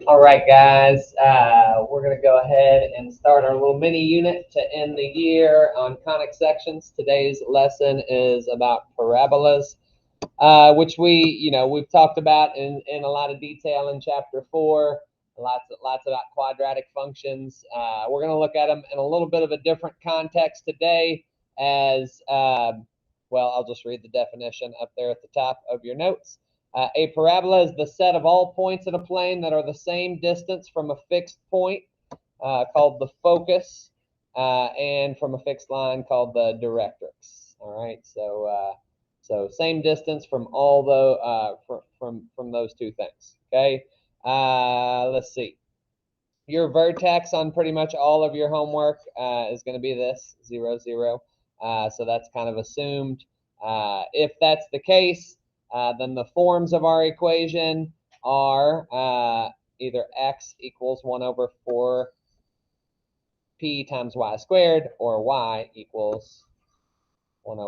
All right, guys, we're going to go ahead and start our little mini unit to end the year on conic sections. Today's lesson is about parabolas, which we've talked about in a lot of detail in chapter 4. Lots about quadratic functions. We're going to look at them in a little bit of a different context today. As well, I'll just read the definition up there at the top of your notes. A parabola is the set of all points in a plane that are the same distance from a fixed point, called the focus, and from a fixed line called the directrix. All right, so same distance from all the from those two things. Okay, let's see. Your vertex on pretty much all of your homework is going to be this 0, 0. So that's kind of assumed. If that's the case, then the forms of our equation are either x equals 1 over 4 p times y squared, or y equals 1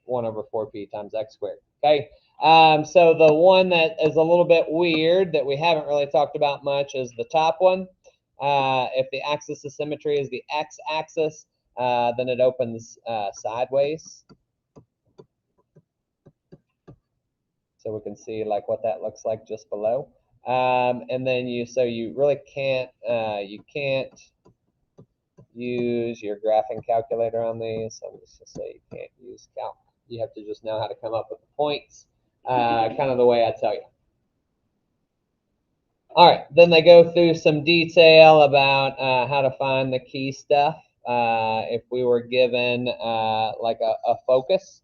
over 4p times x squared. Okay, so the one that is a little bit weird that we haven't really talked about much is the top one. If the axis of symmetry is the x-axis, then it opens sideways. So we can see like what that looks like just below. And then you really can't use your graphing calculator on these. So I'm just going to say you can't use calc. You have to just know how to come up with the points, kind of the way I tell you. All right, then they go through some detail about how to find the key stuff if we were given like a focus.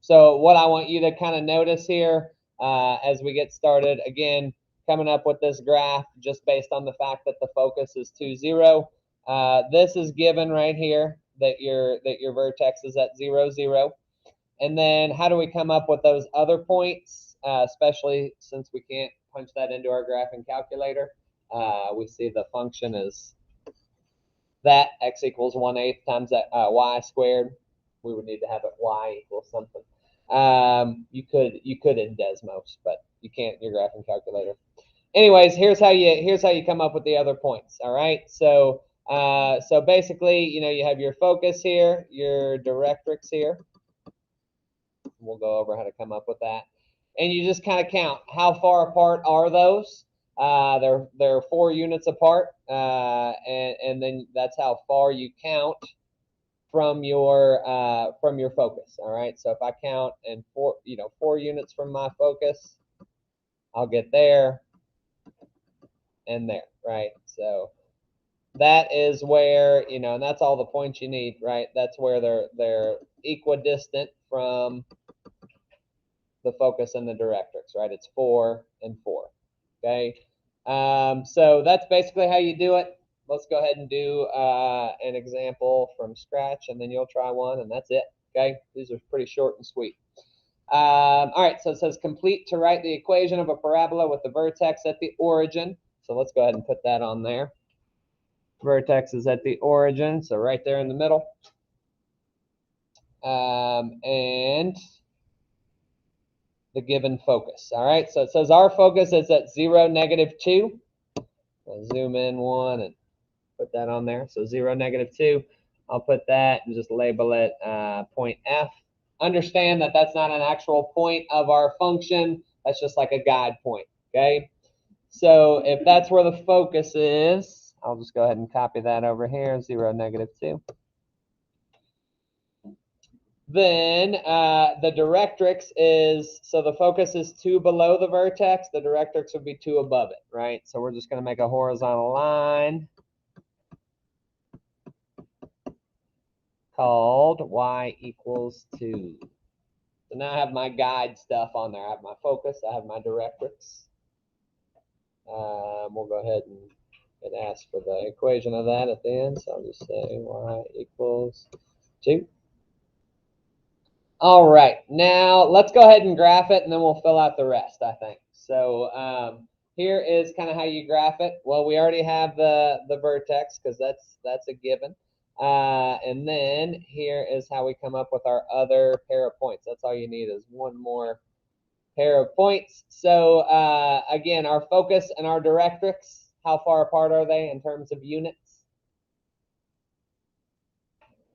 So what I want you to kind of notice here as we get started, again, coming up with this graph just based on the fact that the focus is 2, 0. This is given right here that your vertex is at 0, 0. And then how do we come up with those other points, especially since we can't punch that into our graphing calculator? We see the function is that x equals 1/8 times that y squared. We would need to have it y equals something. You could in Desmos, but you can't in your graphing calculator. Anyways, here's how you come up with the other points. All right, so basically, you have your focus here, your directrix here. We'll go over how to come up with that, and you just kind of count how far apart are those. They're 4 units apart, and then that's how far you count from your focus. All right, so if I count in 4 units from my focus, I'll get there and there, right? So that is where, and that's all the points you need, right? That's where they're equidistant from the focus and the directrix, right? It's 4 and 4. Okay, so that's basically how you do it. Let's go ahead and do an example from scratch, and then you'll try one, and that's it. Okay, these are pretty short and sweet. All right, so it says complete to write the equation of a parabola with the vertex at the origin. So let's go ahead and put that on there. Vertex is at the origin, so right there in the middle. And the given focus. All right, so it says our focus is at 0, -2. I'll zoom in 1 and put that on there. So 0, -2. I'll put that and just label it point F. Understand that that's not an actual point of our function. That's just like a guide point. Okay, so if that's where the focus is, I'll just go ahead and copy that over here, 0, -2. Then the directrix is, so the focus is 2 below the vertex. The directrix would be 2 above it, right? So we're just going to make a horizontal line called y equals 2. So now I have my guide stuff on there. I have my focus. I have my directrix. We'll go ahead and ask for the equation of that at the end. So I'll just say y equals 2. All right, now let's go ahead and graph it, and then we'll fill out the rest, I think. So here is kind of how you graph it. Well, we already have the vertex because that's a given. And then here is how we come up with our other pair of points. That's all you need is one more pair of points. So again, our focus and our directrix, how far apart are they in terms of units?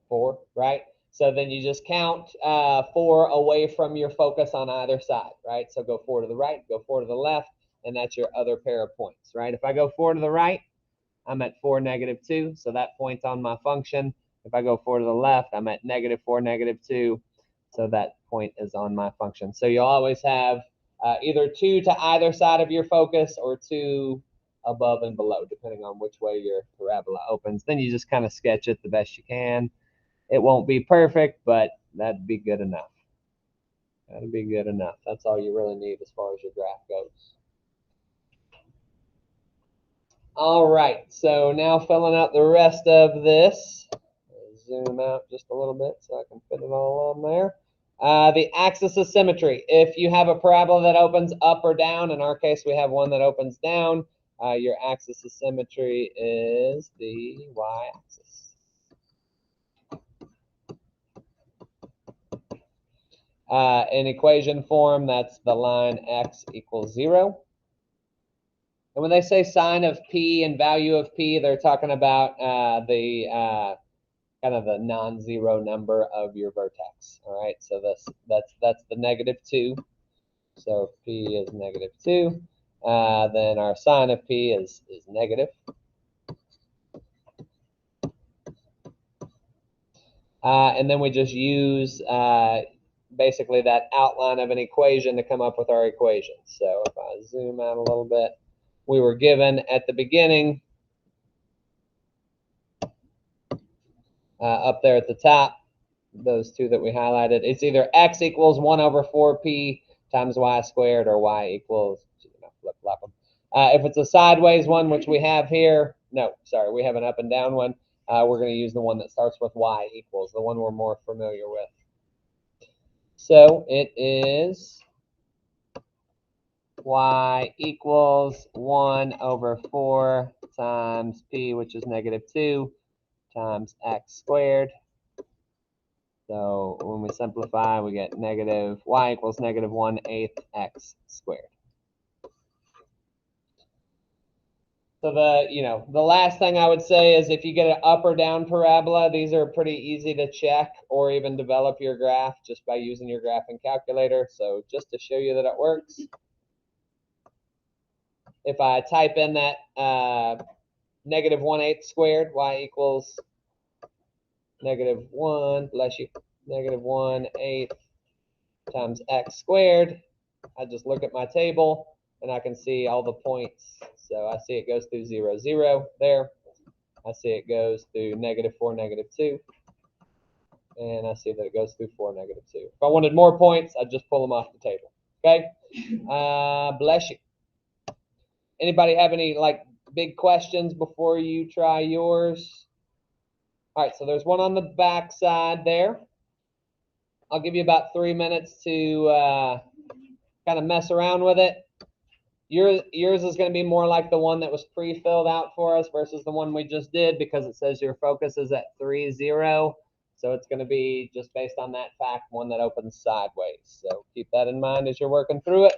4, right? So then you just count 4 away from your focus on either side, right? So go 4 to the right, go 4 to the left, and that's your other pair of points, right? If I go 4 to the right, I'm at 4, -2, so that point's on my function. If I go 4 to the left, I'm at -4, -2, so that point is on my function. So you'll always have either 2 to either side of your focus or 2 above and below, depending on which way your parabola opens. Then you just kind of sketch it the best you can. It won't be perfect, but that'd be good enough. That'd be good enough. That's all you really need as far as your graph goes. All right, so now filling out the rest of this. Zoom out just a little bit so I can fit it all on there. The axis of symmetry. If you have a parabola that opens up or down, in our case we have one that opens down, your axis of symmetry is the y-axis. In equation form, that's the line x equals 0. And when they say sine of p and value of p, they're talking about the kind of the non-zero number of your vertex. All right, so that's the -2. So if p is -2, then our sine of p is negative. And then we just use basically that outline of an equation to come up with our equation. So if I zoom out a little bit, we were given at the beginning, up there at the top, those two that we highlighted, it's either x equals 1 over 4p times y squared, or y equals, flip-flop them. If it's a sideways one, which we have here, no, sorry, we have an up and down one, we're going to use the one that starts with y equals, the one we're more familiar with. So it is y equals 1 over 4 times p, which is -2, times x squared. So when we simplify, we get y equals -1/8 x squared. So the last thing I would say is if you get an up or down parabola, these are pretty easy to check or even develop your graph just by using your graphing calculator. So just to show you that it works, if I type in that -1/8 squared, y equals -1, bless you, -1/8 times x squared, I just look at my table and I can see all the points. So I see it goes through 0, 0 there. I see it goes through -4, -2. And I see that it goes through 4, -2. If I wanted more points, I'd just pull them off the table. Okay? Bless you. Anybody have any big questions before you try yours? All right, so there's one on the back side there. I'll give you about 3 minutes to kind of mess around with it. Yours is going to be more like the one that was pre-filled out for us versus the one we just did, because it says your focus is at 3, 0. So it's going to be just based on that fact, one that opens sideways. So keep that in mind as you're working through it.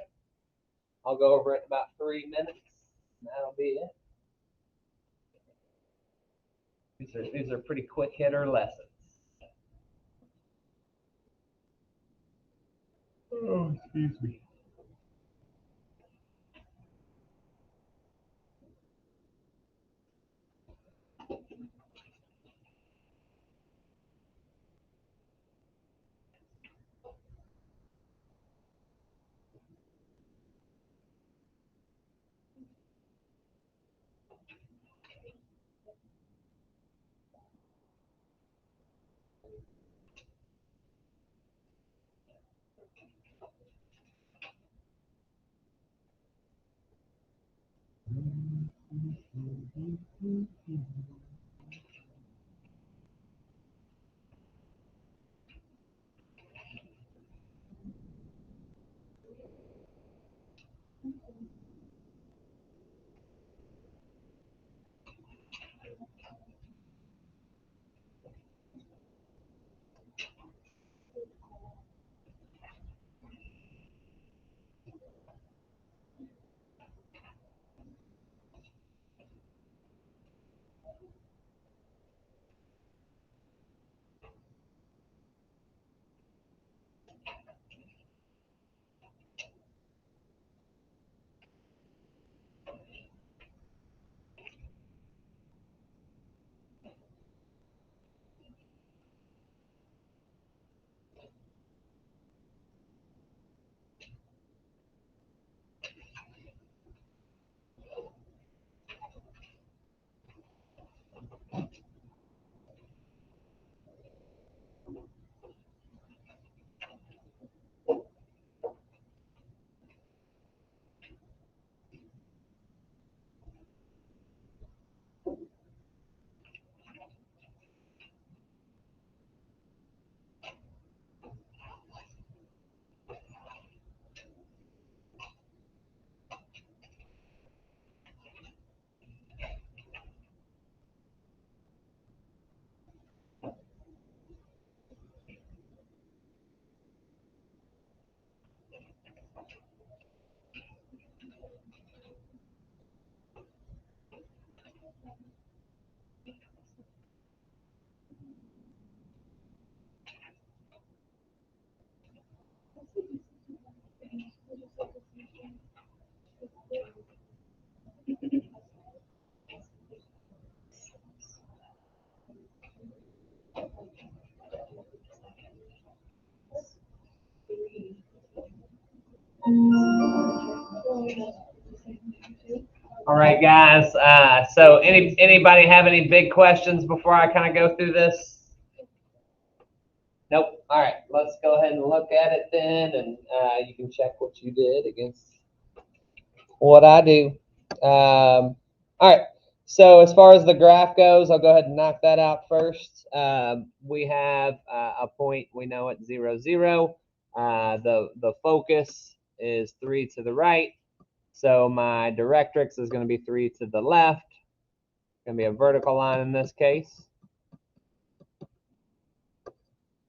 I'll go over it in about 3 minutes. That'll be it. These are pretty quick hitter lessons. Oh, excuse me. All right, guys. So anybody have any big questions before I kind of go through this? Nope. All right, let's go ahead and look at it then, and you can check what you did against what I do. All right. So as far as the graph goes, I'll go ahead and knock that out first. We have a point, we know it's 0, 0. The focus is 3 to the right. So my directrix is going to be 3 to the left. It's going to be a vertical line in this case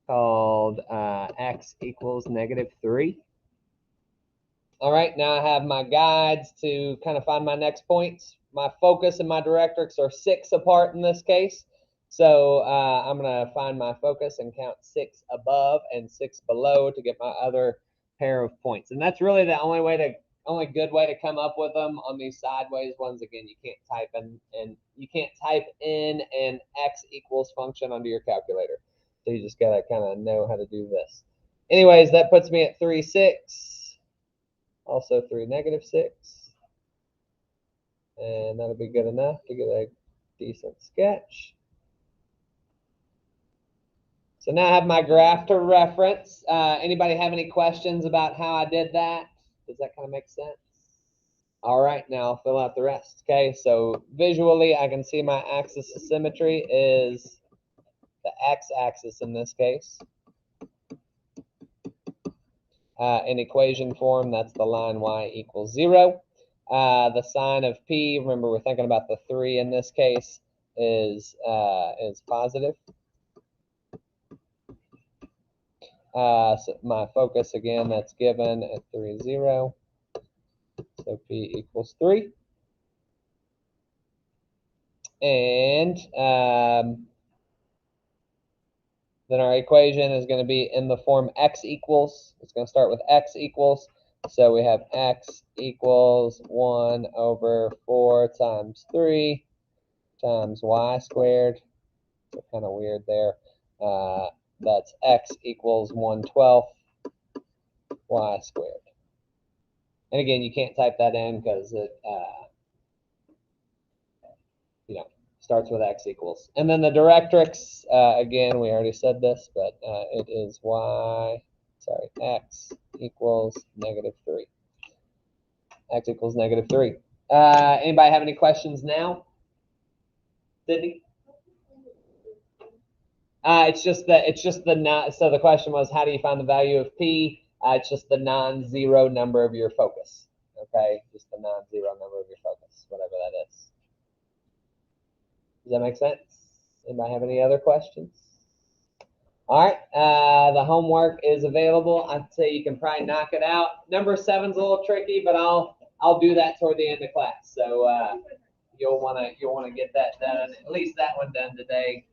called x equals -3. All right, now I have my guides to kind of find my next points. My focus and my directrix are 6 apart in this case. So I'm going to find my focus and count 6 above and 6 below to get my other pair of points. And that's really the only good way to come up with them on these sideways ones. Again, you can't type in an x equals function onto your calculator. So you just got to kind of know how to do this. Anyways, that puts me at 3, 6. Also 3, -6. And that'll be good enough to get a decent sketch. So now I have my graph to reference. Anybody have any questions about how I did that? Does that kind of make sense? All right, now I'll fill out the rest. Okay, so visually I can see my axis of symmetry is the x-axis in this case. In equation form, that's the line y equals 0. The sign of p, remember we're thinking about the 3 in this case, is positive. So my focus, again, that's given at 3, 0. So p equals 3. And then our equation is going to be in the form x equals. It's going to start with x equals. So we have x equals 1 over 4 times 3 times y squared. So kind of weird there. That's x equals 1/12 y squared. And again, you can't type that in because it starts with x equals. And then the directrix, again, we already said this, but it is x equals -3. X equals -3. Anybody have any questions now? Sydney? It's just the not. So the question was, how do you find the value of p? It's just the non-zero number of your focus. Okay, just the non-zero number of your focus, whatever that is. Does that make sense? Anybody have any other questions? All right, the homework is available. I'd say you can probably knock it out. Number 7's a little tricky, but I'll do that toward the end of class. So you'll want to get that done, at least that one done today.